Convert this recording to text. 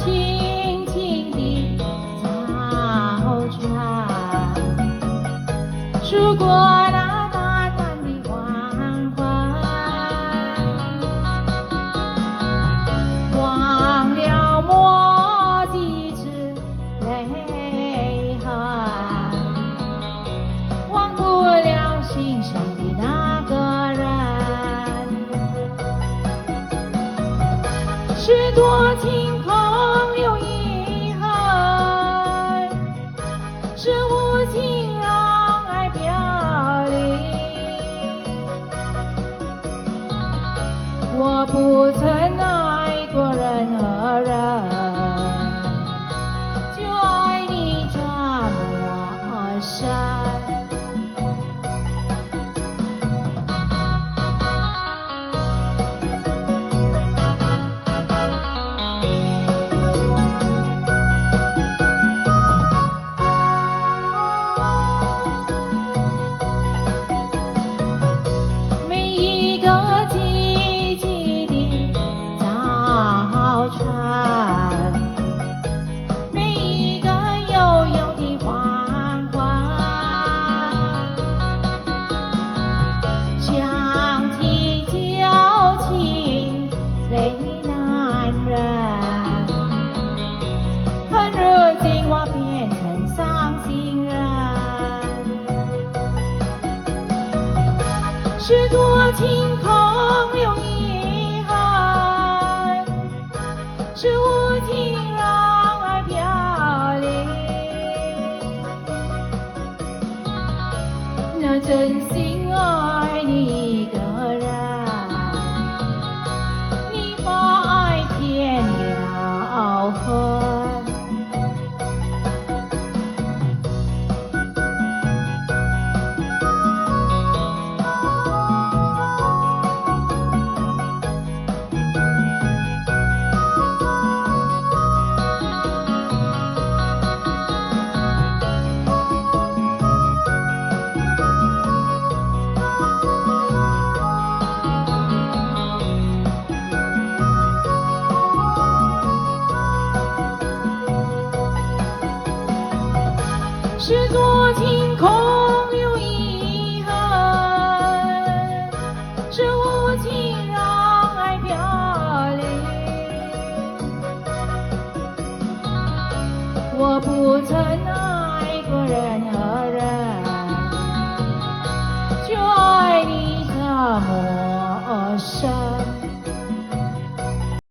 轻轻地早传，数过那淡淡的黄昏，忘了莫几次泪痕，忘不了心上的那个人，许多晴空有遗憾，是无情让爱飘零。我不曾爱过任何人，就爱你这么深。每一个季节的早晨，每一个悠悠的黄昏，想起旧情泪难忍，恨如今我变成伤心人，许多晴空有遗憾，是无情让爱飘零。那真心爱你一个人，你把爱添了恨。许多晴空有遗憾，是无情让爱飘零。我不曾爱过任何人，就爱你这么深。